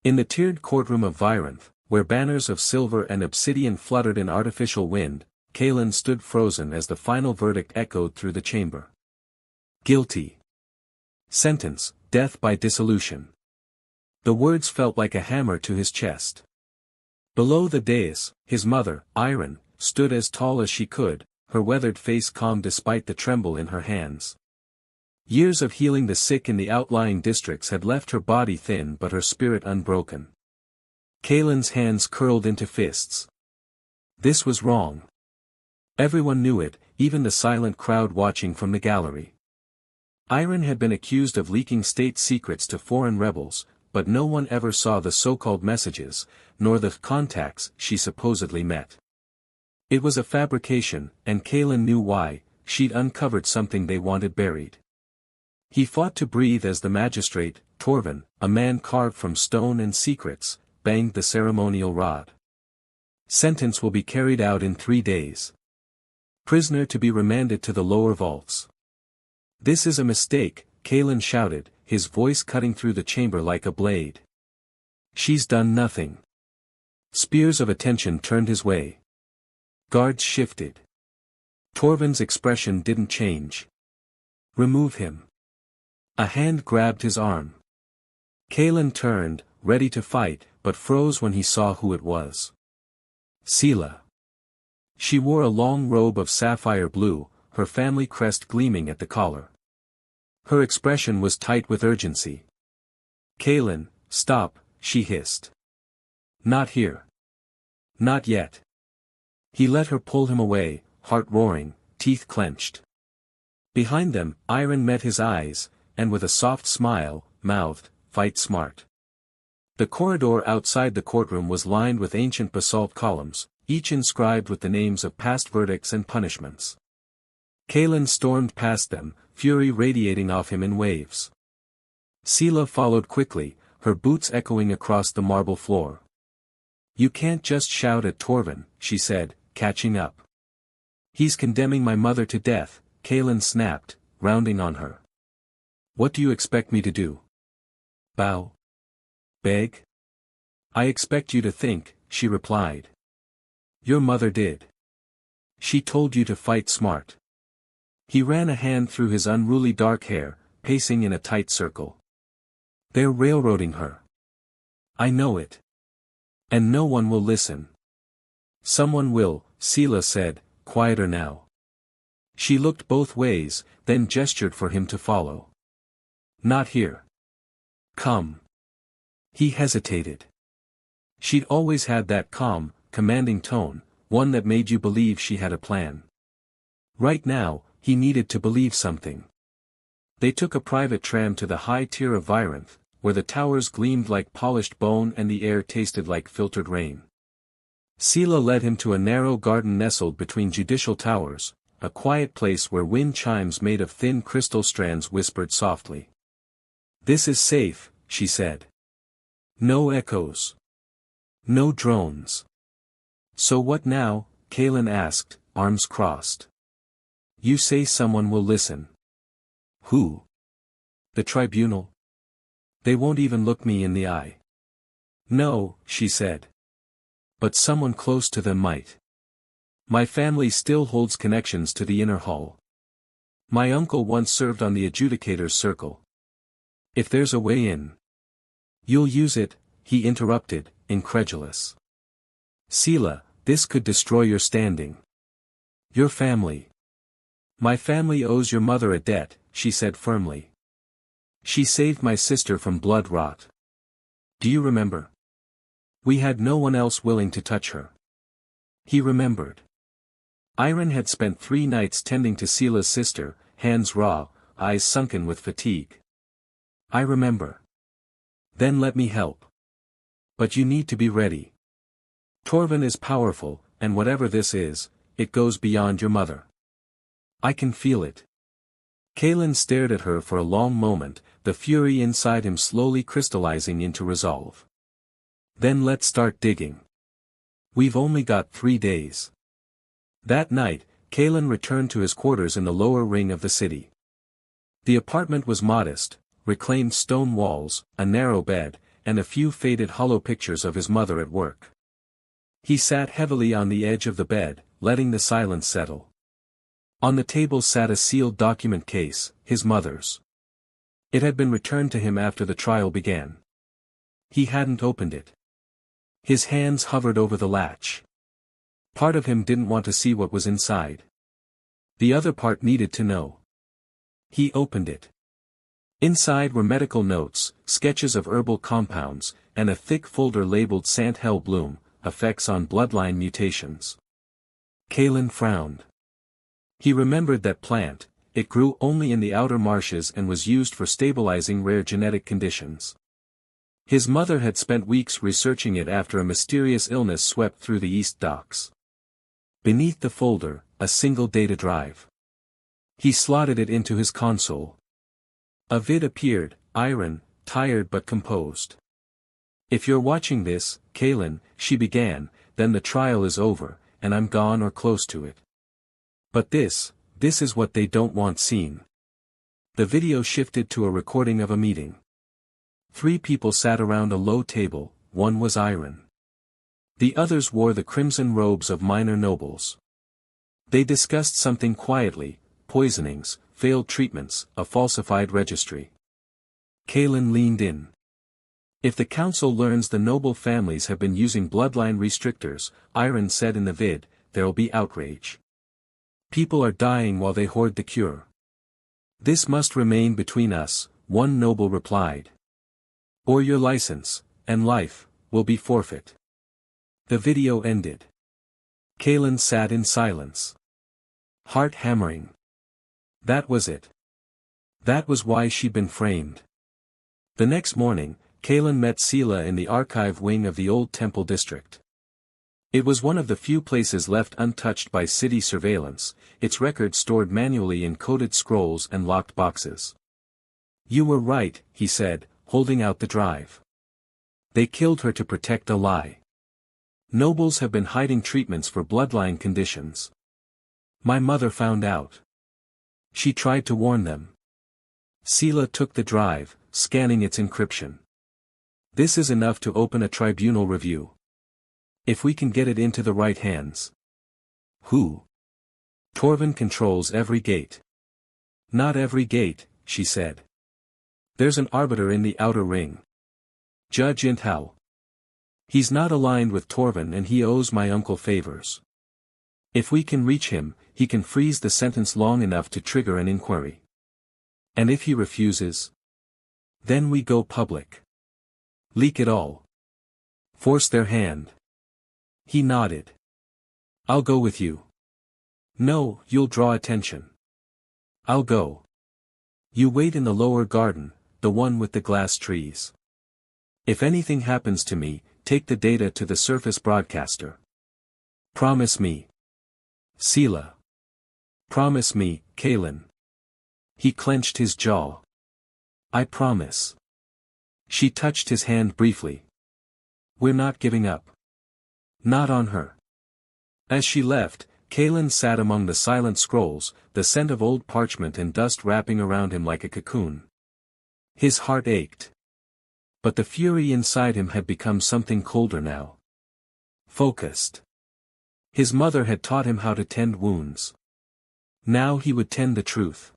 In the tiered courtroom of Virenth, where banners of silver and obsidian fluttered in artificial wind, Kalen stood frozen as the final verdict echoed through the chamber. Guilty. Sentence, death by dissolution. The words felt like a hammer to his chest. Below the dais, his mother, Iron, stood as tall as she could, her weathered face calm despite the tremble in her hands. Years of healing the sick in the outlying districts had left her body thin but her spirit unbroken. Kalen's hands curled into fists. This was wrong. Everyone knew it, even the silent crowd watching from the gallery. Iron had been accused of leaking state secrets to foreign rebels, but no one ever saw the so-called messages, nor the contacts she supposedly met. It was a fabrication, and Kalen knew why. She'd uncovered something they wanted buried. He fought to breathe as the magistrate, Torvin, a man carved from stone and secrets, banged the ceremonial rod. Sentence will be carried out in 3 days. Prisoner to be remanded to the lower vaults. This is a mistake, Kalen shouted, his voice cutting through the chamber like a blade. She's done nothing. Spears of attention turned his way. Guards shifted. Torvin's expression didn't change. Remove him. A hand grabbed his arm. Kalen turned, ready to fight, but froze when he saw who it was. Sela. She wore a long robe of sapphire blue, her family crest gleaming at the collar. Her expression was tight with urgency. Kalen, stop, she hissed. Not here. Not yet. He let her pull him away, heart roaring, teeth clenched. Behind them, Iron met his eyes, and with a soft smile, mouthed, "Fight smart." The corridor outside the courtroom was lined with ancient basalt columns, each inscribed with the names of past verdicts and punishments. Kalen stormed past them, fury radiating off him in waves. Sela followed quickly, her boots echoing across the marble floor. You can't just shout at Torvin, she said, catching up. He's condemning my mother to death, Kalen snapped, rounding on her. What do you expect me to do? Bow? Beg? I expect you to think, she replied. Your mother did. She told you to fight smart. He ran a hand through his unruly dark hair, pacing in a tight circle. They're railroading her. I know it. And no one will listen. Someone will, Sela said, quieter now. She looked both ways, then gestured for him to follow. Not here. Come. He hesitated. She'd always had that calm, commanding tone, one that made you believe she had a plan. Right now, he needed to believe something. They took a private tram to the high tier of Virenth, where the towers gleamed like polished bone and the air tasted like filtered rain. Sela led him to a narrow garden nestled between judicial towers, a quiet place where wind chimes made of thin crystal strands whispered softly. This is safe, she said. No echoes. No drones. So what now? Kalen asked, arms crossed. You say someone will listen. Who? The tribunal? They won't even look me in the eye. No, she said. But someone close to them might. My family still holds connections to the inner hall. My uncle once served on the adjudicator's circle. If there's a way in. You'll use it, he interrupted, incredulous. Sela, this could destroy your standing. Your family. My family owes your mother a debt, she said firmly. She saved my sister from blood rot. Do you remember? We had no one else willing to touch her. He remembered. Iron had spent 3 nights tending to Sela's sister, hands raw, eyes sunken with fatigue. I remember. Then let me help. But you need to be ready. Torvin is powerful, and whatever this is, it goes beyond your mother. I can feel it. Kalen stared at her for a long moment, the fury inside him slowly crystallizing into resolve. Then let's start digging. We've only got 3 days. That night, Kalen returned to his quarters in the lower ring of the city. The apartment was modest, reclaimed stone walls, a narrow bed, and a few faded hollow pictures of his mother at work. He sat heavily on the edge of the bed, letting the silence settle. On the table sat a sealed document case, his mother's. It had been returned to him after the trial began. He hadn't opened it. His hands hovered over the latch. Part of him didn't want to see what was inside. The other part needed to know. He opened it. Inside were medical notes, sketches of herbal compounds, and a thick folder labeled Sant Hell Bloom, Effects on Bloodline Mutations. Kalen frowned. He remembered that plant. It grew only in the outer marshes and was used for stabilizing rare genetic conditions. His mother had spent weeks researching it after a mysterious illness swept through the East Docks. Beneath the folder, a single data drive. He slotted it into his console. A vid appeared, iron, tired but composed. "If you're watching this, Kalen," she began, "then the trial is over, and I'm gone or close to it. But this is what they don't want seen." The video shifted to a recording of a meeting. 3 people sat around a low table, one was iron. The others wore the crimson robes of minor nobles. They discussed something quietly: poisonings, failed treatments, a falsified registry. Kalen leaned in. "If the council learns the noble families have been using bloodline restrictors," Iron said in the vid, "there'll be outrage. People are dying while they hoard the cure." "This must remain between us," one noble replied. "Or your license, and life, will be forfeit." The video ended. Kalen sat in silence. Heart hammering. That was it. That was why she'd been framed. The next morning, Kalen met Sela in the archive wing of the old temple district. It was one of the few places left untouched by city surveillance, its records stored manually in coded scrolls and locked boxes. "You were right," he said, holding out the drive. "They killed her to protect a lie. Nobles have been hiding treatments for bloodline conditions. My mother found out. She tried to warn them." Sela took the drive, scanning its encryption. "This is enough to open a tribunal review. If we can get it into the right hands." "Who?" "Torvin controls every gate." "Not every gate," she said. "There's an arbiter in the outer ring. Judge Inthal. He's not aligned with Torvin and he owes my uncle favors. If we can reach him, he can freeze the sentence long enough to trigger an inquiry. And if he refuses? Then we go public. Leak it all. Force their hand." He nodded. "I'll go with you." "No, you'll draw attention." "I'll go. You wait in the lower garden, the one with the glass trees. If anything happens to me, take the data to the surface broadcaster. Promise me." "Sela." "Promise me, Kalen." He clenched his jaw. "I promise." She touched his hand briefly. "We're not giving up. Not on her." As she left, Kalen sat among the silent scrolls, the scent of old parchment and dust wrapping around him like a cocoon. His heart ached. But the fury inside him had become something colder now. Focused. His mother had taught him how to tend wounds. Now he would tend the truth.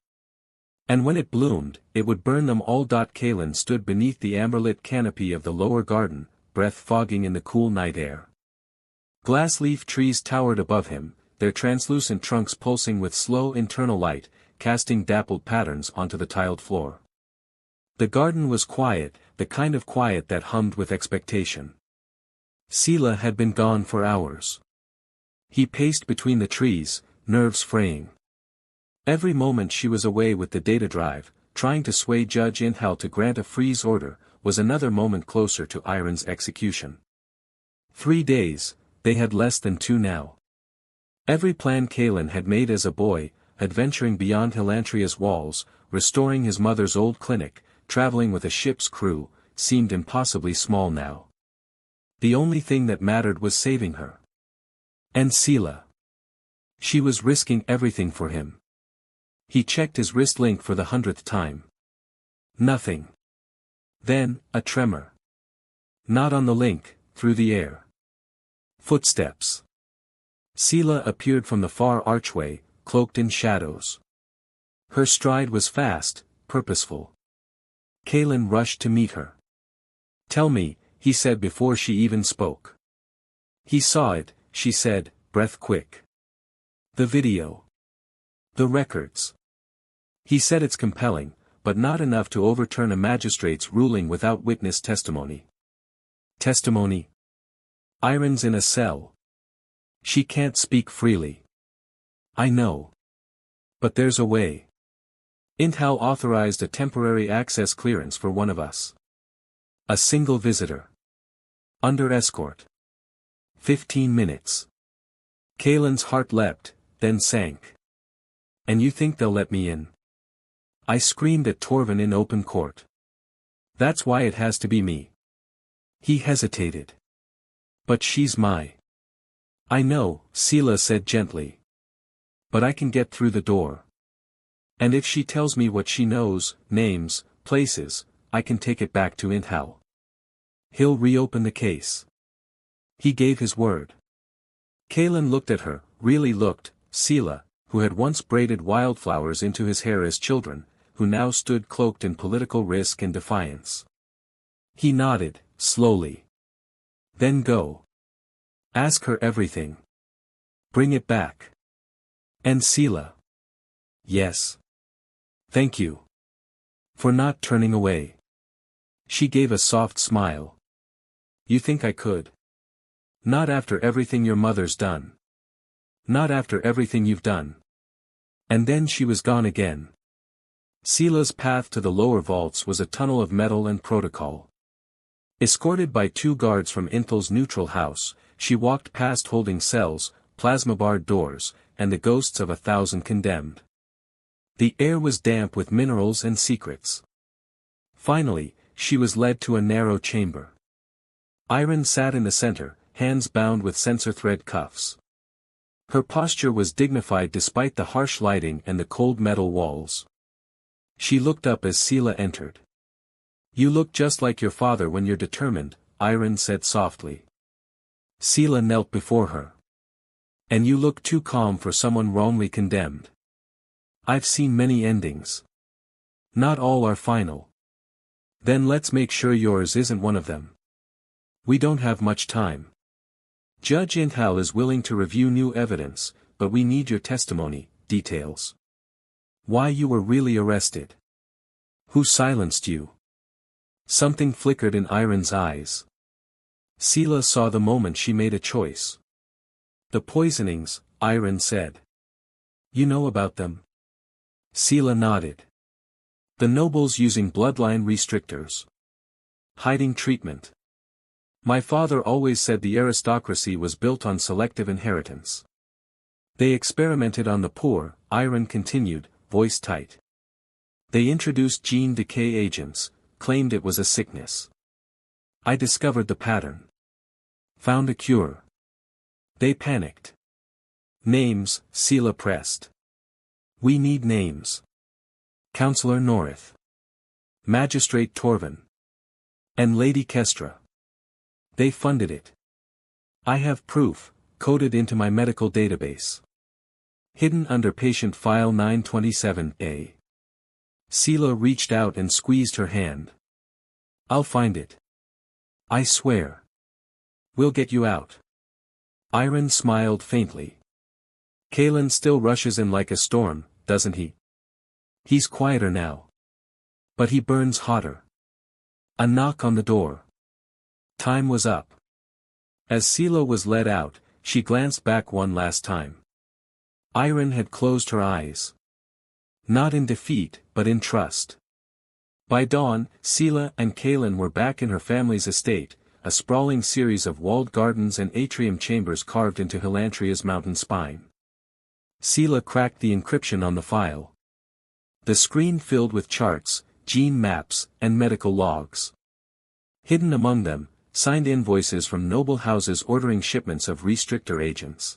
And when it bloomed, it would burn them all. Kalen stood beneath the amber-lit canopy of the lower garden, breath fogging in the cool night air. Glass-leaf trees towered above him, their translucent trunks pulsing with slow internal light, casting dappled patterns onto the tiled floor. The garden was quiet, the kind of quiet that hummed with expectation. Sela had been gone for hours. He paced between the trees, nerves fraying. Every moment she was away with the data drive, trying to sway Judge Inthal to grant a freeze order, was another moment closer to Iron's execution. 3 days, they had less than 2 now. Every plan Kalen had made as a boy, adventuring beyond Helantria's walls, restoring his mother's old clinic, traveling with a ship's crew, seemed impossibly small now. The only thing that mattered was saving her. And Sela. She was risking everything for him. He checked his wrist link for the 100th time. Nothing. Then, a tremor. Not on the link, through the air. Footsteps. Sela appeared from the far archway, cloaked in shadows. Her stride was fast, purposeful. Kalen rushed to meet her. "Tell me," he said before she even spoke. He saw it, she said, breath quick. "The video. The records." He said, "It's compelling, but not enough to overturn a magistrate's ruling without witness testimony." Testimony? Iron's in a cell. She can't speak freely. "I know. But there's a way. Intel authorized a temporary access clearance for one of us. A single visitor. Under escort. 15 minutes. Kalen's heart leapt, then sank. "And you think they'll let me in?" I screamed at Torvin in open court. "That's why it has to be me." He hesitated. "But she's my—" "I know," Sela said gently. "But I can get through the door. And if she tells me what she knows, names, places, I can take it back to Intel. He'll reopen the case." He gave his word. Kalen looked at her, really looked, Sela, who had once braided wildflowers into his hair as children, who now stood cloaked in political risk and defiance. He nodded, slowly. "Then go. Ask her everything. Bring it back." "And Sela?" "Yes. Thank you. For not turning away." She gave a soft smile. "You think I could? Not after everything your mother's done. Not after everything you've done." And then she was gone again. Sela's path to the lower vaults was a tunnel of metal and protocol. Escorted by 2 guards from Intel's neutral house, she walked past holding cells, plasma-barred doors, and the ghosts of 1,000 condemned. The air was damp with minerals and secrets. Finally, she was led to a narrow chamber. Iron sat in the center, hands bound with sensor thread cuffs. Her posture was dignified despite the harsh lighting and the cold metal walls. She looked up as Sela entered. "You look just like your father when you're determined," Iron said softly. Sela knelt before her. "And you look too calm for someone wrongly condemned. I've seen many endings. Not all are final. Then let's make sure yours isn't one of them. We don't have much time. Judge Intel is willing to review new evidence, but we need your testimony, details. Why you were really arrested. Who silenced you?" Something flickered in Iron's eyes. Sela saw the moment she made a choice. "The poisonings," Iron said. "You know about them?" Sela nodded. "The nobles using bloodline restrictors. Hiding treatment. My father always said the aristocracy was built on selective inheritance. They experimented on the poor," Iron continued, voice tight. "They introduced gene decay agents, claimed it was a sickness. I discovered the pattern. Found a cure. They panicked." "Names," Sela pressed. "We need names. Counselor Norith. Magistrate Torvin. And Lady Kestra. They funded it. I have proof, coded into my medical database. Hidden under patient file 927A. Sela reached out and squeezed her hand. "I'll find it. I swear. We'll get you out." Iron smiled faintly. "Kalen still rushes in like a storm, doesn't he? He's quieter now. But he burns hotter." A knock on the door. Time was up. As Sela was led out, she glanced back one last time. Iron had closed her eyes. Not in defeat, but in trust. By dawn, Sela and Kalen were back in her family's estate, a sprawling series of walled gardens and atrium chambers carved into Hilantria's mountain spine. Sela cracked the encryption on the file. The screen filled with charts, gene maps, and medical logs. Hidden among them, signed invoices from noble houses ordering shipments of restrictor agents.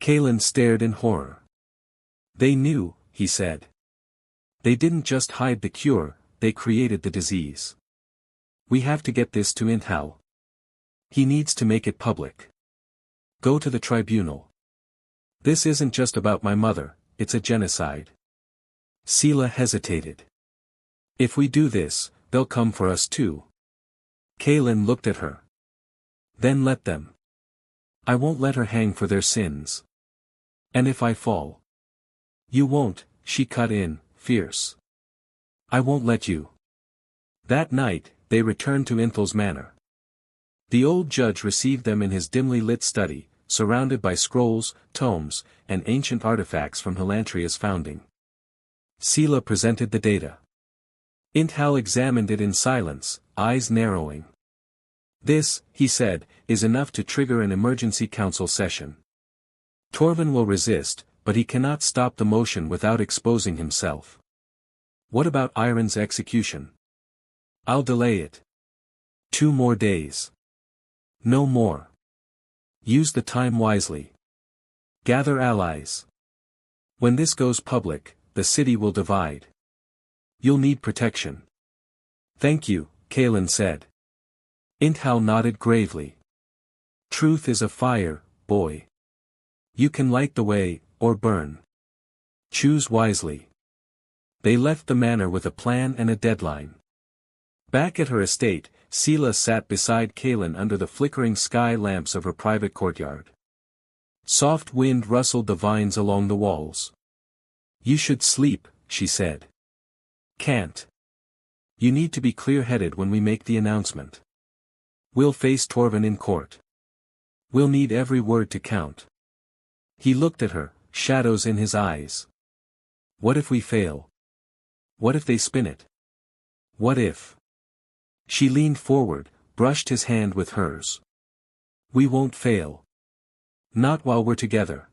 Kalen stared in horror. "They knew," he said. "They didn't just hide the cure, they created the disease. We have to get this to Inthal. He needs to make it public. Go to the tribunal. This isn't just about my mother, it's a genocide. Sila hesitated. If we do this, they'll come for us too. Kaelin looked at her. Then let them. I won't let her hang for their sins. And if I fall? You won't, she cut in, fierce. I won't let you. That night, they returned to Inthal's manor. The old judge received them in his dimly lit study, surrounded by scrolls, tomes, and ancient artifacts from Helantria's founding. Sila presented the data. Inthal examined it in silence, eyes narrowing. This, he said, is enough to trigger an emergency council session. Torvin will resist, but he cannot stop the motion without exposing himself. What about Iron's execution? I'll delay it. 2 more days. No more. Use the time wisely. Gather allies. When this goes public, the city will divide. You'll need protection. Thank you, Kaelin said. Inthal nodded gravely. Truth is a fire, boy. You can light the way, or burn. Choose wisely. They left the manor with a plan and a deadline. Back at her estate, Sila sat beside Kaelin under the flickering sky lamps of her private courtyard. Soft wind rustled the vines along the walls. You should sleep, she said. Can't. You need to be clear-headed when we make the announcement. We'll face Torvin in court. We'll need every word to count. He looked at her, shadows in his eyes. What if we fail? What if they spin it? What if? She leaned forward, brushed his hand with hers. We won't fail. Not while we're together.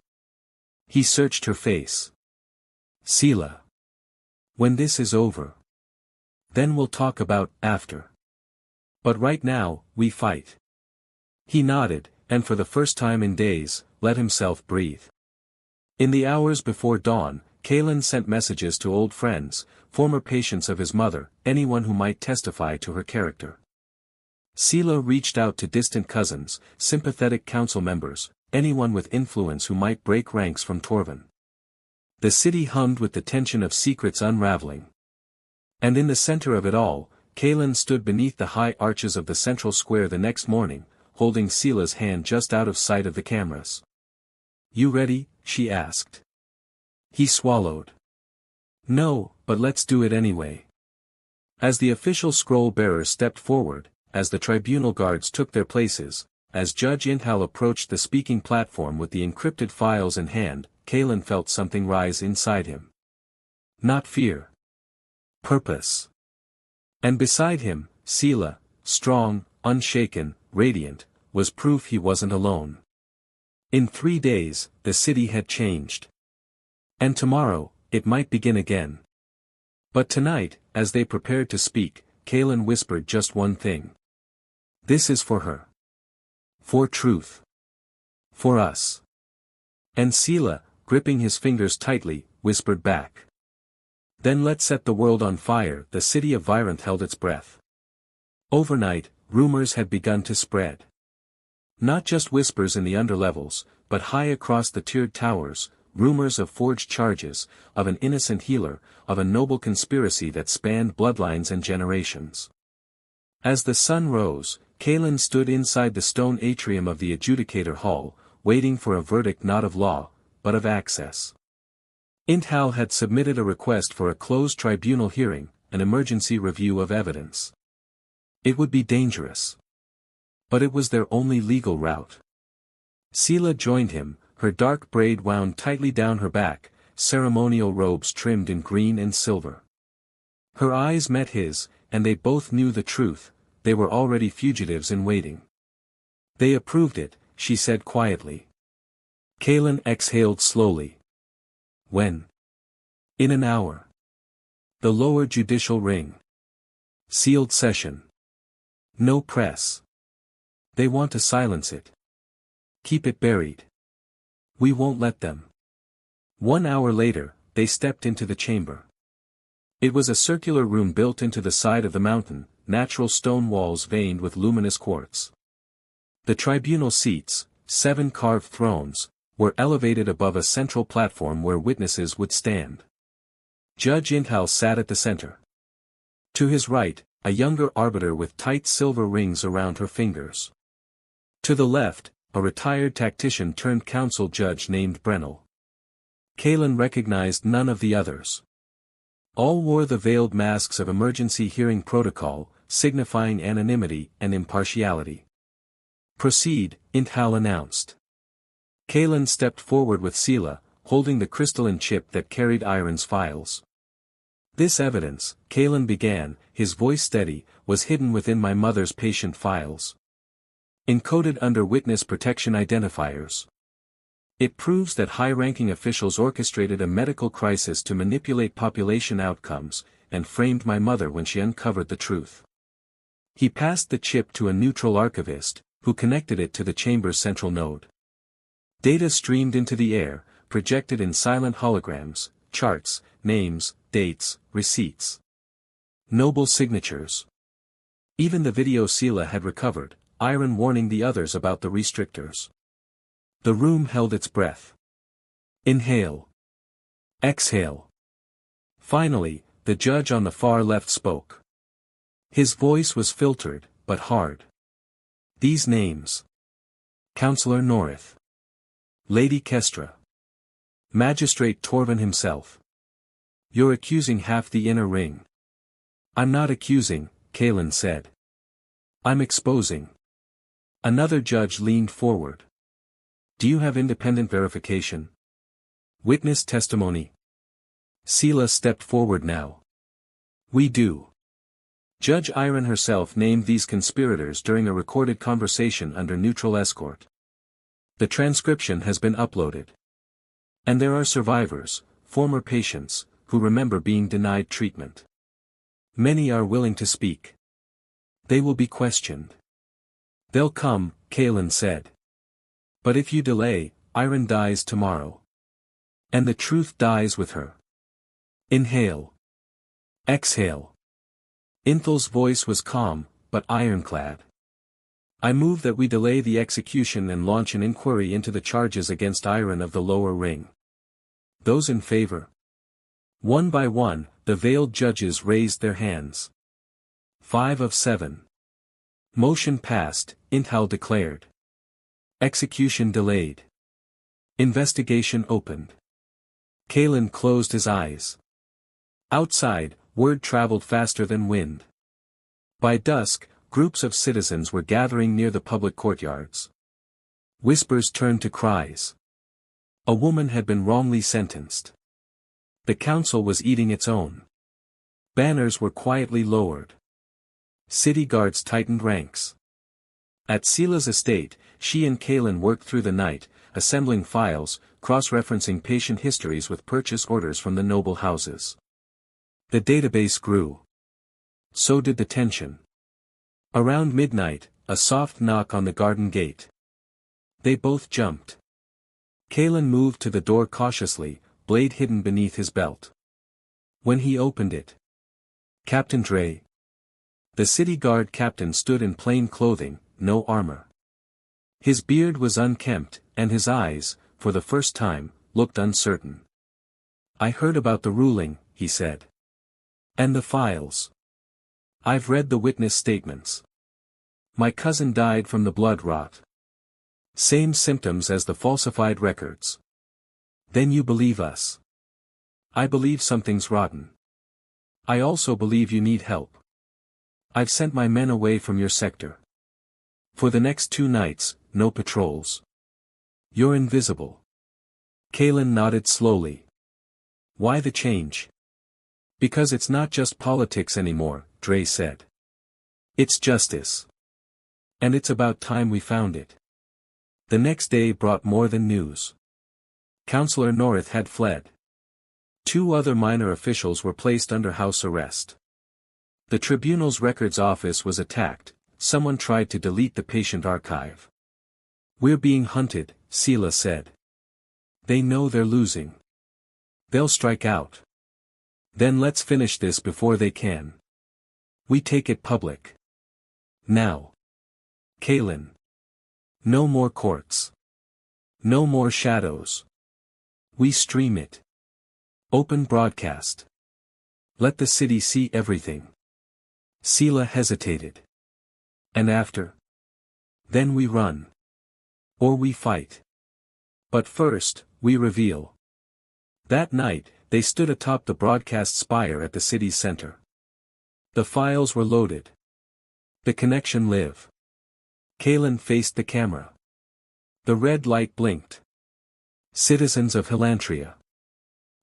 He searched her face. Sila. When this is over. Then we'll talk about after. But right now, we fight. He nodded, and for the first time in days, let himself breathe. In the hours before dawn, Kaelin sent messages to old friends, former patients of his mother, anyone who might testify to her character. Sila reached out to distant cousins, sympathetic council members, anyone with influence who might break ranks from Torvin. The city hummed with the tension of secrets unraveling. And in the center of it all, Kaelin stood beneath the high arches of the central square the next morning, holding Sila's hand just out of sight of the cameras. You ready? She asked. He swallowed. No, but let's do it anyway. As the official scroll-bearer stepped forward, as the tribunal guards took their places, as Judge Inthal approached the speaking platform with the encrypted files in hand, Kaelin felt something rise inside him. Not fear. Purpose. And beside him, Sila, strong, unshaken, radiant, was proof he wasn't alone. In 3 days, the city had changed. And tomorrow, it might begin again. But tonight, as they prepared to speak, Kaelin whispered just one thing. This is for her. For truth. For us. And Sila, gripping his fingers tightly, whispered back. Then let's set the world on fire. The city of Virenth held its breath. Overnight, rumors had begun to spread. Not just whispers in the underlevels, but high across the tiered towers, rumors of forged charges, of an innocent healer, of a noble conspiracy that spanned bloodlines and generations. As the sun rose, Kaelin stood inside the stone atrium of the adjudicator hall, waiting for a verdict not of law, but of access. Inthal had submitted a request for a closed tribunal hearing, an emergency review of evidence. It would be dangerous. But it was their only legal route. Sila joined him, her dark braid wound tightly down her back, ceremonial robes trimmed in green and silver. Her eyes met his, and they both knew the truth, they were already fugitives in waiting. They approved it, she said quietly. Kaelin exhaled slowly. When? In an hour. The lower judicial ring. Sealed session. No press. They want to silence it. Keep it buried. We won't let them. 1 hour later, they stepped into the chamber. It was a circular room built into the side of the mountain, natural stone walls veined with luminous quartz. The tribunal seats, 7 carved thrones, were elevated above a central platform where witnesses would stand. Judge Inthal sat at the center. To his right, a younger arbiter with tight silver rings around her fingers. To the left, a retired tactician turned council judge named Brennell. Kalen recognized none of the others. All wore the veiled masks of emergency hearing protocol, signifying anonymity and impartiality. "Proceed," Inthal announced. Kalen stepped forward with Sela, holding the crystalline chip that carried Iron's files. "This evidence," Kalen began, his voice steady, "was hidden within my mother's patient files. Encoded under witness protection identifiers. It proves that high-ranking officials orchestrated a medical crisis to manipulate population outcomes, and framed my mother when she uncovered the truth." He passed the chip to a neutral archivist, who connected it to the chamber's central node. Data streamed into the air, projected in silent holograms, charts, names, dates, receipts. Noble signatures. Even the video Sela had recovered, Iron warning the others about the restrictors. The room held its breath. Inhale. Exhale. Finally, the judge on the far left spoke. His voice was filtered, but hard. "These names. Counselor Norith. Lady Kestra. Magistrate Torvin himself. You're accusing half the inner ring." "I'm not accusing," Kalen said. "I'm exposing." Another judge leaned forward. "Do you have independent verification? Witness testimony?" Sela stepped forward now. "We do." Judge Iron herself named these conspirators during a recorded conversation under neutral escort. The transcription has been uploaded. And there are survivors, former patients, who remember being denied treatment. Many are willing to speak. They will be questioned. "They'll come," Kalen said. "But if you delay, Iron dies tomorrow. And the truth dies with her." Inhale. Exhale. Inthal's voice was calm, but ironclad. "I move that we delay the execution and launch an inquiry into the charges against Iron of the lower ring." Those in favor. One by one, the veiled judges raised their hands. 5 of 7. Motion passed, Inthal declared. Execution delayed. Investigation opened. Kalen closed his eyes. Outside, word traveled faster than wind. By dusk, groups of citizens were gathering near the public courtyards. Whispers turned to cries. A woman had been wrongly sentenced. The council was eating its own. Banners were quietly lowered. City guards tightened ranks. At Sela's estate, she and Kalen worked through the night, assembling files, cross-referencing patient histories with purchase orders from the noble houses. The database grew. So did the tension. Around midnight, a soft knock on the garden gate. They both jumped. Kalen moved to the door cautiously, blade hidden beneath his belt. When he opened it, Captain Dre. The city guard captain stood in plain clothing, no armor. His beard was unkempt, and his eyes, for the first time, looked uncertain. "I heard about the ruling," he said. "And the files. I've read the witness statements. My cousin died from the blood rot. Same symptoms as the falsified records." "Then you believe us?" "I believe something's rotten. I also believe you need help. I've sent my men away from your sector. For the next 2 nights, no patrols. You're invisible." Kalen nodded slowly. "Why the change?" "Because it's not just politics anymore," Dre said. "It's justice. And it's about time we found it." The next day brought more than news. Counselor Norith had fled. 2 other minor officials were placed under house arrest. The tribunal's records office was attacked, someone tried to delete the patient archive. "We're being hunted," Sela said. "They know they're losing. They'll strike out. Then let's finish this before they can." We take it public. Now. Kaylin. No more courts. No more shadows. We stream it. Open broadcast. Let the city see everything. Sela hesitated. And after? Then we run. Or we fight. But first, we reveal. That night, they stood atop the broadcast spire at the city's center. The files were loaded. The connection live. Kaylin faced the camera. The red light blinked. Citizens of Helantria.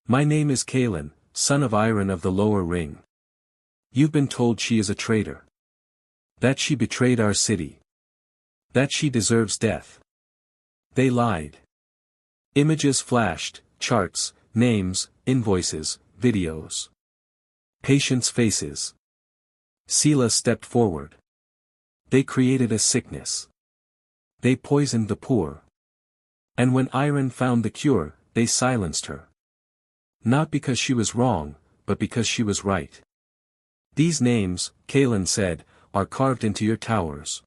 My name is Kaylin, son of Iron of the Lower Ring. You've been told she is a traitor. That she betrayed our city. That she deserves death. They lied. Images flashed, charts, names, invoices, videos. Patients' faces. Sela stepped forward. They created a sickness. They poisoned the poor. And when Iron found the cure, they silenced her. Not because she was wrong, but because she was right. These names, Kaylin said, are carved into your towers.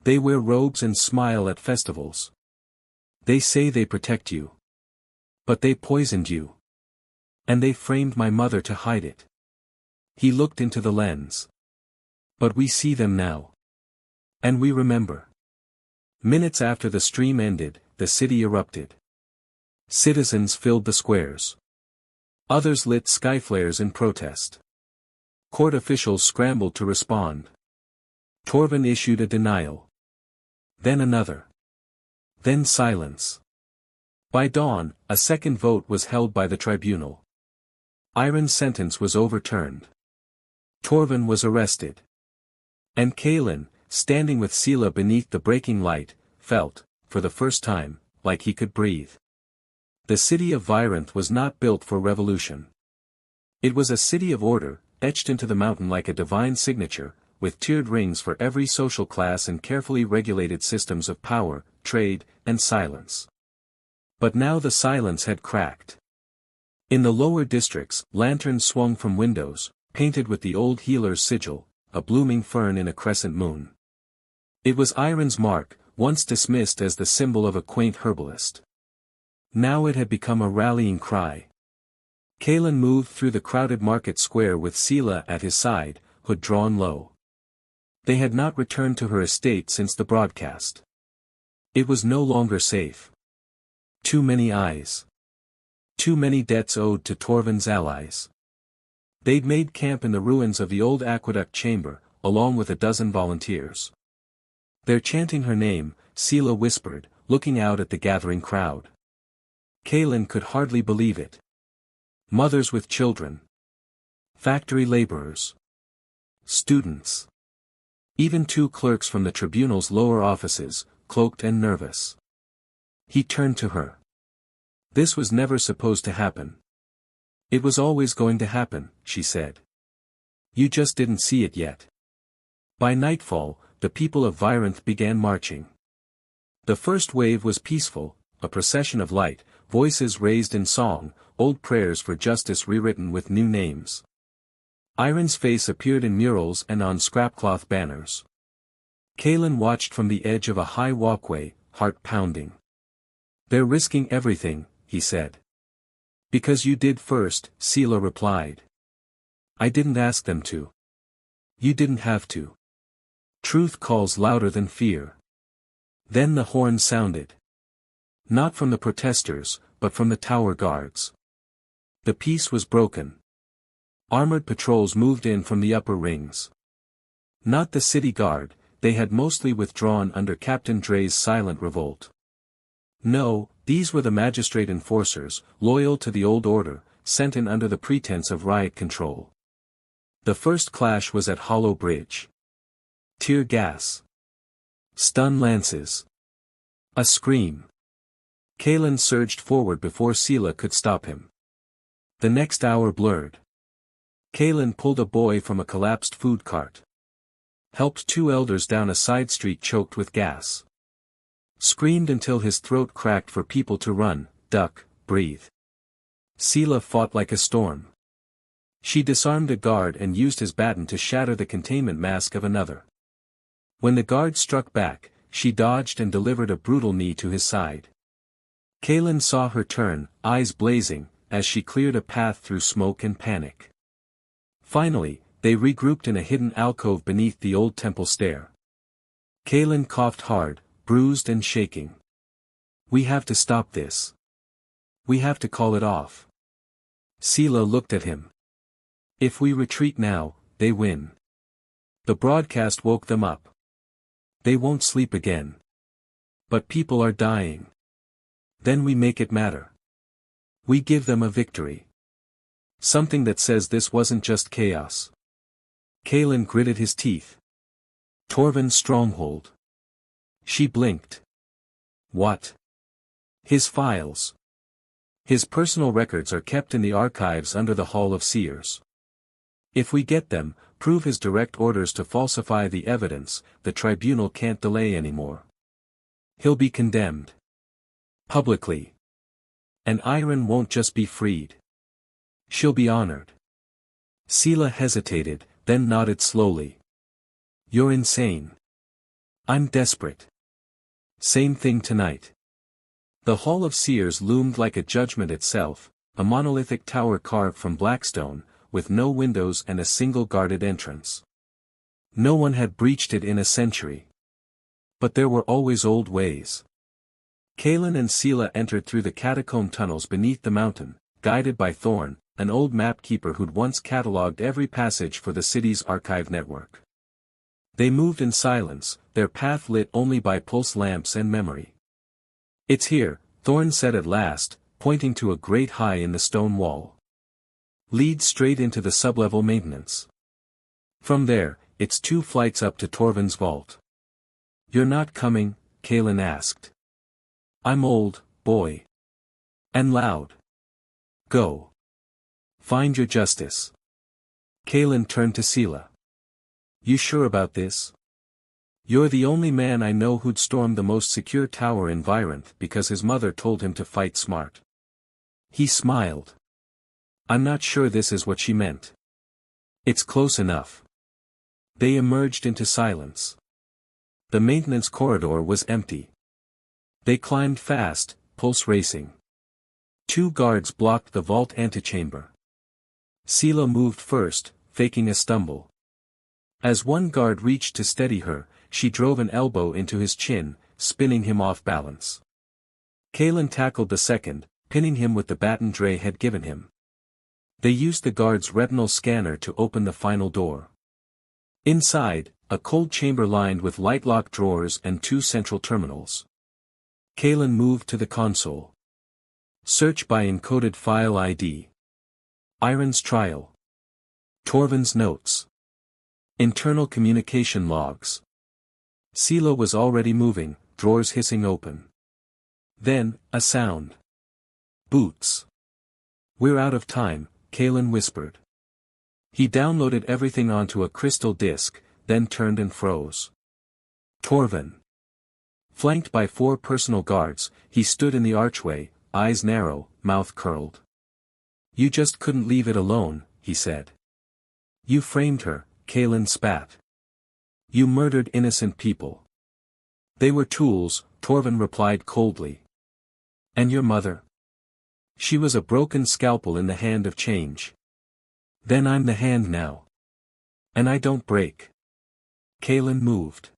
They wear robes and smile at festivals. They say they protect you. But they poisoned you. And they framed my mother to hide it. He looked into the lens. But we see them now. And we remember. Minutes after the stream ended, the city erupted. Citizens filled the squares. Others lit skyflares in protest. Court officials scrambled to respond. Torvin issued a denial. Then another. Then silence. By dawn, a second vote was held by the tribunal. Iron's sentence was overturned. Torvin was arrested. And Kaylin, standing with Sela beneath the breaking light, felt, for the first time, like he could breathe. The city of Virenth was not built for revolution. It was a city of order, etched into the mountain like a divine signature, with tiered rings for every social class and carefully regulated systems of power, trade, and silence. But now the silence had cracked. In the lower districts, lanterns swung from windows, painted with the old healer's sigil, a blooming fern in a crescent moon. It was Iron's mark, once dismissed as the symbol of a quaint herbalist. Now it had become a rallying cry. Kaylin moved through the crowded market square with Sela at his side, hood drawn low. They had not returned to her estate since the broadcast. It was no longer safe. Too many eyes. Too many debts owed to Torvin's allies. They'd made camp in the ruins of the old aqueduct chamber, along with a dozen volunteers. They're chanting her name, Sela whispered, looking out at the gathering crowd. Kaylin could hardly believe it. Mothers with children. Factory laborers. Students. Even two clerks from the tribunal's lower offices, cloaked and nervous. He turned to her. This was never supposed to happen. It was always going to happen, she said. You just didn't see it yet. By nightfall, the people of Virenth began marching. The first wave was peaceful, a procession of light, voices raised in song, old prayers for justice rewritten with new names. Iron's face appeared in murals and on scrapcloth banners. Kaylin watched from the edge of a high walkway, heart pounding. They're risking everything, he said. Because you did first, Sela replied. I didn't ask them to. You didn't have to. Truth calls louder than fear. Then the horn sounded. Not from the protesters, but from the tower guards. The peace was broken. Armored patrols moved in from the upper rings. Not the city guard, they had mostly withdrawn under Captain Dre's silent revolt. No, these were the magistrate enforcers, loyal to the old order, sent in under the pretense of riot control. The first clash was at Hollow Bridge. Tear gas. Stun lances. A scream. Kaylin surged forward before Sela could stop him. The next hour blurred. Kaylin pulled a boy from a collapsed food cart. Helped two elders down a side street choked with gas. Screamed until his throat cracked for people to run, duck, breathe. Sela fought like a storm. She disarmed a guard and used his baton to shatter the containment mask of another. When the guard struck back, she dodged and delivered a brutal knee to his side. Kalen saw her turn, eyes blazing, as she cleared a path through smoke and panic. Finally, they regrouped in a hidden alcove beneath the old temple stair. Kalen coughed hard, bruised and shaking. "We have to stop this. We have to call it off." Sela looked at him. "If we retreat now, they win. The broadcast woke them up. They won't sleep again. But people are dying. Then we make it matter. We give them a victory. Something that says this wasn't just chaos." Kalen gritted his teeth. "Torvin's stronghold." She blinked. "What?" "His files. His personal records are kept in the archives under the Hall of Seers. If we get them, prove his direct orders to falsify the evidence, the tribunal can't delay anymore. He'll be condemned. Publicly. And Iron won't just be freed. She'll be honored." Sela hesitated, then nodded slowly. "You're insane." "I'm desperate. Same thing tonight." The Hall of Seers loomed like a judgment itself, a monolithic tower carved from blackstone, with no windows and a single guarded entrance. No one had breached it in a century. But there were always old ways. Kalen and Sela entered through the catacomb tunnels beneath the mountain, guided by Thorn, an old mapkeeper who'd once catalogued every passage for the city's archive network. They moved in silence, their path lit only by pulse lamps and memory. "It's here," Thorn said at last, pointing to a grate high in the stone wall. "Leads straight into the sublevel maintenance. From there, it's 2 flights up to Torvin's vault." "You're not coming?" Kalen asked. "I'm old, boy. And loud. Go. Find your justice." Kalen turned to Sela. "You sure about this? You're the only man I know who'd storm the most secure tower in Virenth because his mother told him to fight smart." He smiled. "I'm not sure this is what she meant." "It's close enough." They emerged into silence. The maintenance corridor was empty. They climbed fast, pulse racing. 2 guards blocked the vault antechamber. Sela moved first, faking a stumble. As one guard reached to steady her, she drove an elbow into his chin, spinning him off balance. Kalen tackled the second, pinning him with the baton Dre had given him. They used the guard's retinal scanner to open the final door. Inside, a cold chamber lined with light-locked drawers and 2 central terminals. Kalen moved to the console. Search by encoded file ID. Iron's trial. Torvin's notes. Internal communication logs. Sela was already moving, drawers hissing open. Then, a sound. Boots. "We're out of time," Kalen whispered. He downloaded everything onto a crystal disk, then turned and froze. Torvin. Flanked by 4 personal guards, he stood in the archway, eyes narrow, mouth curled. "You just couldn't leave it alone," he said. "You framed her," Kalen spat. "You murdered innocent people." "They were tools," Torvin replied coldly. "And your mother?" "She was a broken scalpel in the hand of change." "Then I'm the hand now. And I don't break." Kalen moved.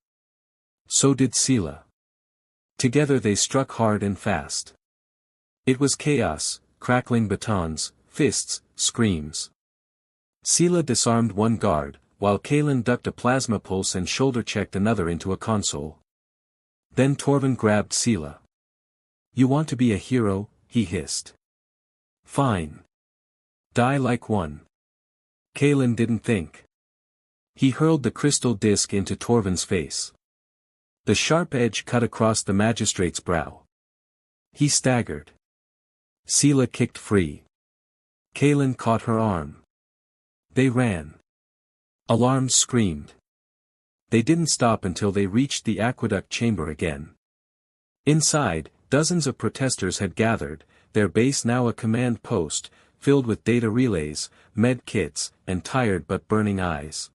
So did Sela. Together they struck hard and fast. It was chaos, crackling batons, fists, screams. Sela disarmed one guard, while Kalen ducked a plasma pulse and shoulder-checked another into a console. Then Torvin grabbed Sela. "You want to be a hero?" he hissed. "Fine. Die like one." Kalen didn't think. He hurled the crystal disk into Torvin's face. The sharp edge cut across the magistrate's brow. He staggered. Sela kicked free. Kalen caught her arm. They ran. Alarmed screamed. They didn't stop until they reached the aqueduct chamber again. Inside, dozens of protesters had gathered, their base now a command post, filled with data relays, med kits, and tired but burning eyes.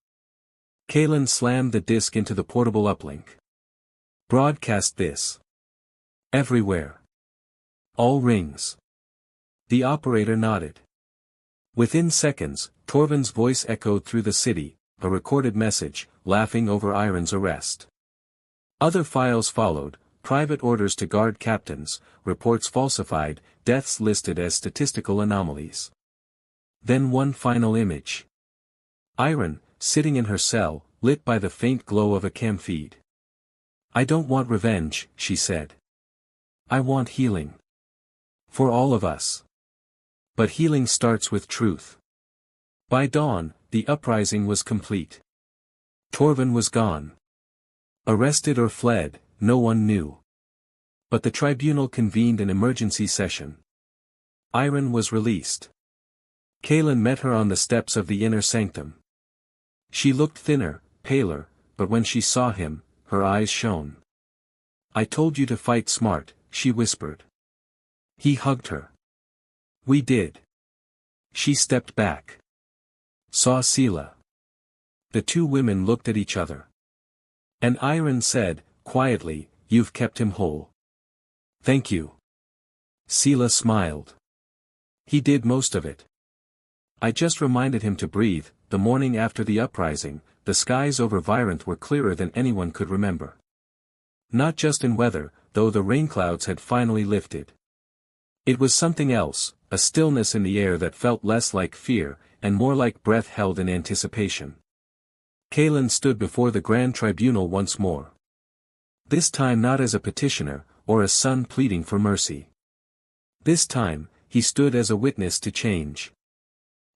Kalen slammed the disk into the portable uplink. Broadcast this. Everywhere. All rings. The operator nodded. Within seconds, Torvin's voice echoed through the city, a recorded message, laughing over Iron's arrest. Other files followed, private orders to guard captains, reports falsified, deaths listed as statistical anomalies. Then one final image. Iron, sitting in her cell, lit by the faint glow of a cam feed. "I don't want revenge," she said. "I want healing. For all of us. But healing starts with truth." By dawn, the uprising was complete. Torvin was gone. Arrested or fled, no one knew. But the tribunal convened an emergency session. Iron was released. Kalen met her on the steps of the inner sanctum. She looked thinner, paler, but when she saw him, her eyes shone. "I told you to fight smart," she whispered. He hugged her. "We did." She stepped back. Saw Sela. The two women looked at each other. And Iron said, quietly, "You've kept him whole." "Thank you." Sela smiled. "He did most of it. I just reminded him to breathe." The morning after the uprising, the skies over Virenth were clearer than anyone could remember. Not just in weather, though the rain clouds had finally lifted. It was something else, a stillness in the air that felt less like fear, and more like breath held in anticipation. Kalen stood before the Grand Tribunal once more. This time not as a petitioner, or a son pleading for mercy. This time, he stood as a witness to change.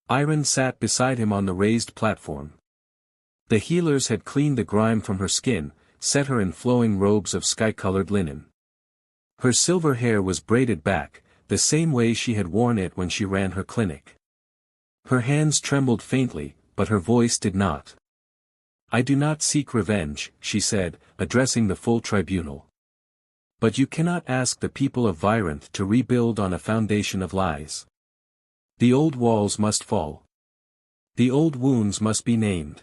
Iron sat beside him on the raised platform. The healers had cleaned the grime from her skin, set her in flowing robes of sky-colored linen. Her silver hair was braided back, the same way she had worn it when she ran her clinic. Her hands trembled faintly, but her voice did not. "I do not seek revenge," she said, addressing the full tribunal. "But you cannot ask the people of Virenth to rebuild on a foundation of lies. The old walls must fall. The old wounds must be named.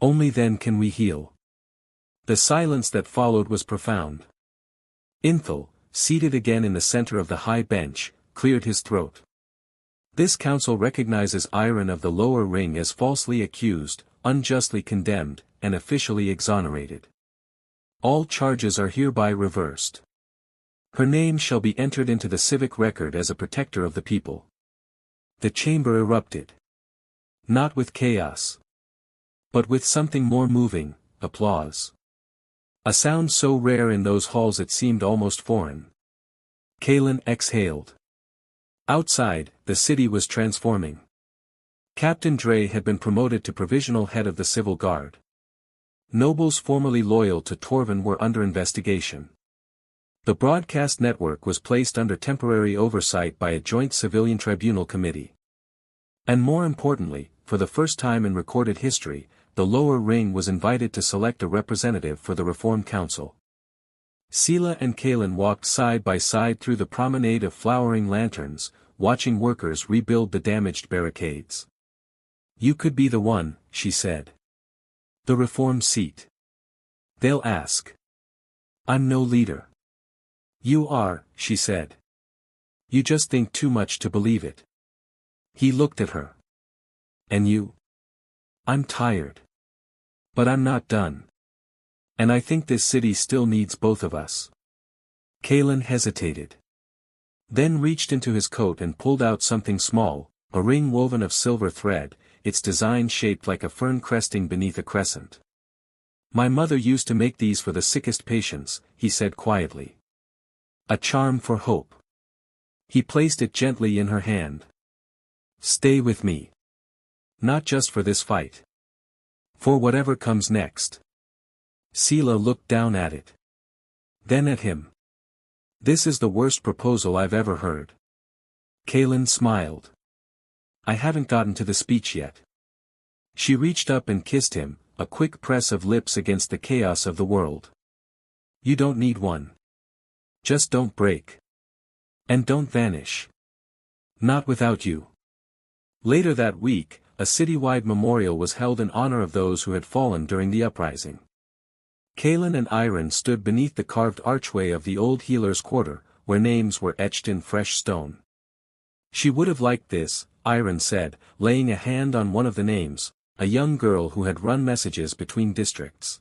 Only then can we heal." The silence that followed was profound. Inthal, seated again in the center of the high bench, cleared his throat. "This council recognizes Iron of the lower ring as falsely accused, unjustly condemned, and officially exonerated. All charges are hereby reversed. Her name shall be entered into the civic record as a protector of the people." The chamber erupted. Not with chaos. But with something more moving, applause. A sound so rare in those halls it seemed almost foreign. Kalen exhaled. Outside, the city was transforming. Captain Dre had been promoted to provisional head of the civil guard. Nobles formerly loyal to Torvin were under investigation. The broadcast network was placed under temporary oversight by a joint civilian tribunal committee. And more importantly, for the first time in recorded history, the lower ring was invited to select a representative for the Reform Council. Sela and Kalen walked side by side through the promenade of flowering lanterns, watching workers rebuild the damaged barricades. "You could be the one," she said. "The reform seat. They'll ask. I'm no leader." "You are," she said. "You just think too much to believe it." He looked at her. "And you?" "I'm tired. But I'm not done. And I think this city still needs both of us." Kalen hesitated. Then reached into his coat and pulled out something small, a ring woven of silver thread, its design shaped like a fern cresting beneath a crescent. "My mother used to make these for the sickest patients," he said quietly. "A charm for hope." He placed it gently in her hand. "Stay with me. Not just for this fight. For whatever comes next." Sela looked down at it. Then at him. "This is the worst proposal I've ever heard." Kalen smiled. "I haven't gotten to the speech yet." She reached up and kissed him, a quick press of lips against the chaos of the world. "You don't need one. Just don't break. And don't vanish." Not without you. Later that week, a citywide memorial was held in honor of those who had fallen during the uprising. Kalen and Iron stood beneath the carved archway of the old healer's quarter, where names were etched in fresh stone. She would have liked this, Iron said, laying a hand on one of the names, a young girl who had run messages between districts.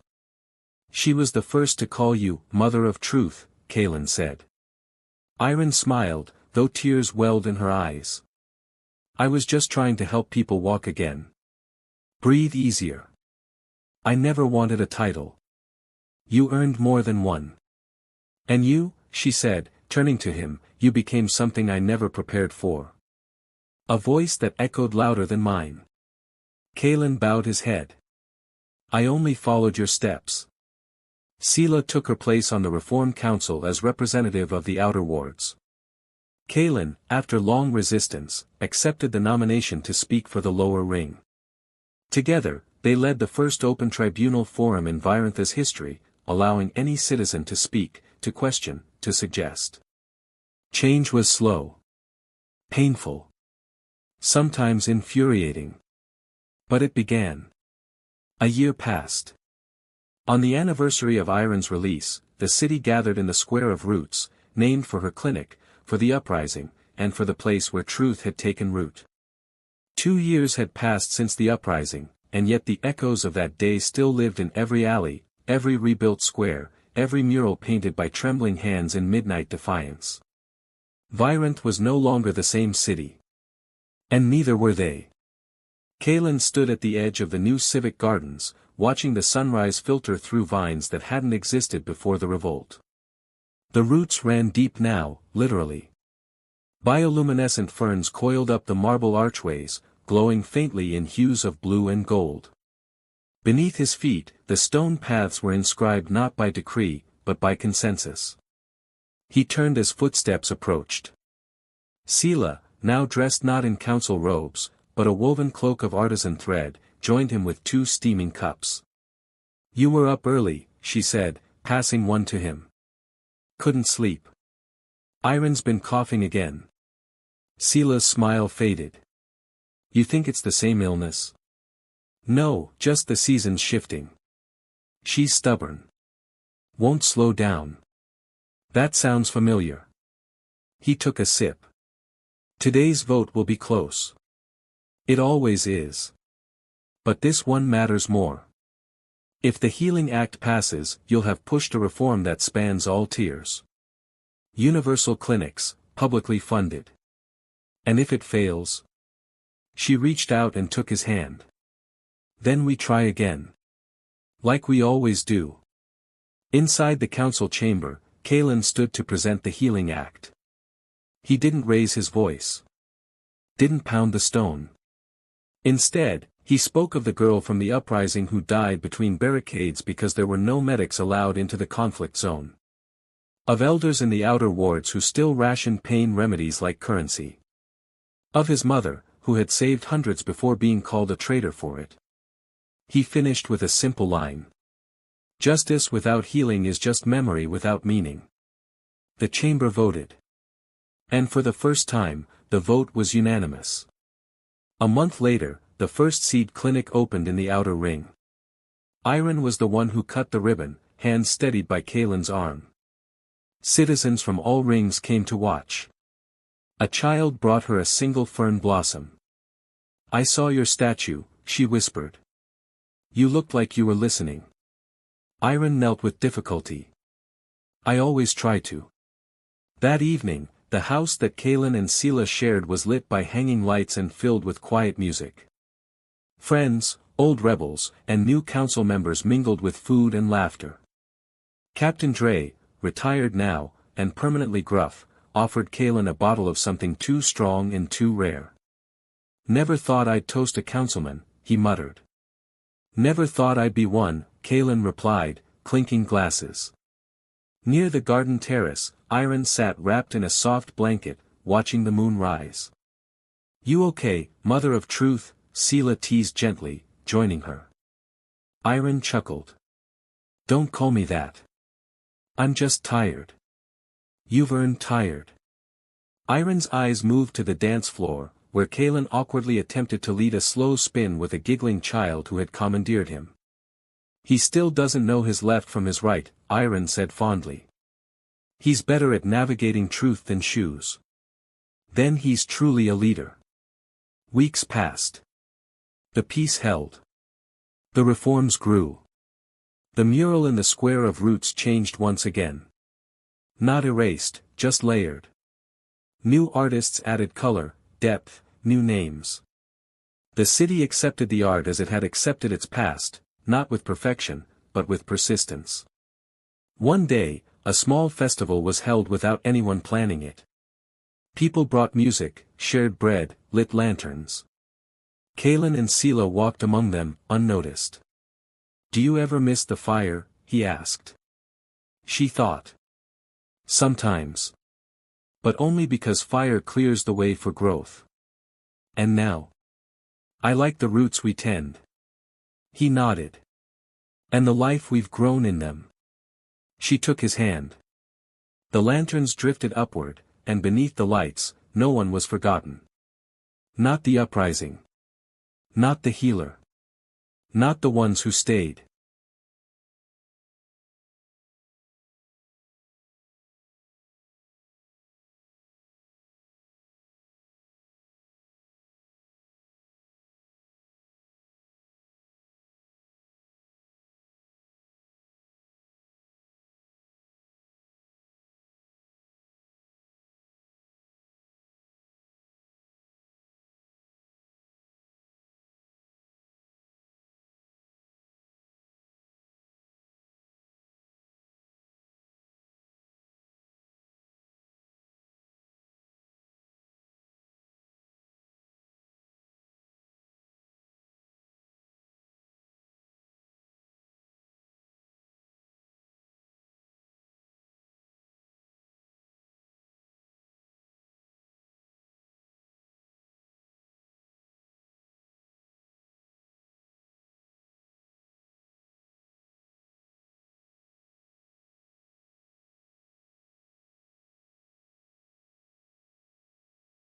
She was the first to call you, Mother of Truth, Kalen said. Iron smiled, though tears welled in her eyes. I was just trying to help people walk again. Breathe easier. I never wanted a title. You earned more than one. And you, she said, turning to him, you became something I never prepared for. A voice that echoed louder than mine. Kalen bowed his head. I only followed your steps. Sela took her place on the Reform Council as representative of the outer wards. Kalen, after long resistance, accepted the nomination to speak for the lower ring. Together, they led the first open tribunal forum in Virantha's history, allowing any citizen to speak, to question, to suggest. Change was slow. Painful. Sometimes infuriating. But it began. A year passed. On the anniversary of Iron's release, the city gathered in the Square of Roots, named for her clinic, for the uprising, and for the place where truth had taken root. 2 years had passed since the uprising, and yet the echoes of that day still lived in every alley, every rebuilt square, every mural painted by trembling hands in midnight defiance. Virant was no longer the same city. And neither were they. Kalen stood at the edge of the new civic gardens, watching the sunrise filter through vines that hadn't existed before the revolt. The roots ran deep now, literally. Bioluminescent ferns coiled up the marble archways, glowing faintly in hues of blue and gold. Beneath his feet, the stone paths were inscribed not by decree, but by consensus. He turned as footsteps approached. Sela, now dressed not in council robes, but a woven cloak of artisan thread, joined him with 2 steaming cups. You were up early, she said, passing one to him. Couldn't sleep. Iron's been coughing again. Sela's smile faded. You think it's the same illness? No, just the seasons shifting. She's stubborn. Won't slow down. That sounds familiar. He took a sip. Today's vote will be close. It always is. But this one matters more. If the Healing Act passes, you'll have pushed a reform that spans all tiers. Universal clinics, publicly funded. And if it fails? She reached out and took his hand. Then we try again. Like we always do. Inside the council chamber, Kalen stood to present the Healing Act. He didn't raise his voice. Didn't pound the stone. Instead, he spoke of the girl from the uprising who died between barricades because there were no medics allowed into the conflict zone. Of elders in the outer wards who still rationed pain remedies like currency. Of his mother, who had saved hundreds before being called a traitor for it. He finished with a simple line. Justice without healing is just memory without meaning. The chamber voted. And for the first time, the vote was unanimous. A month later, the first seed clinic opened in the outer ring. Iron was the one who cut the ribbon, hand steadied by Kalen's arm. Citizens from all rings came to watch. A child brought her a single fern blossom. I saw your statue, she whispered. You looked like you were listening. Iron knelt with difficulty. I always try to. That evening, the house that Kalen and Sela shared was lit by hanging lights and filled with quiet music. Friends, old rebels, and new council members mingled with food and laughter. Captain Dre, retired now, and permanently gruff, offered Kalen a bottle of something too strong and too rare. Never thought I'd toast a councilman, he muttered. Never thought I'd be one, Kalen replied, clinking glasses. Near the garden terrace, Iron sat wrapped in a soft blanket, watching the moon rise. You okay, Mother of Truth? Sela teased gently, joining her. Iron chuckled. Don't call me that. I'm just tired. You've earned tired. Iron's eyes moved to the dance floor, where Kalen awkwardly attempted to lead a slow spin with a giggling child who had commandeered him. He still doesn't know his left from his right, Iron said fondly. He's better at navigating truth than shoes. Then he's truly a leader. Weeks passed. The peace held. The reforms grew. The mural in the square of roots changed once again. Not erased, just layered. New artists added color, depth, new names. The city accepted the art as it had accepted its past, not with perfection, but with persistence. One day, a small festival was held without anyone planning it. People brought music, shared bread, lit lanterns. Kalen and Sela walked among them, unnoticed. "Do you ever miss the fire?" he asked. She thought. Sometimes. But only because fire clears the way for growth. And now? I like the roots we tend. He nodded. And the life we've grown in them. She took his hand. The lanterns drifted upward, and beneath the lights, no one was forgotten. Not the uprising. Not the healer. Not the ones who stayed.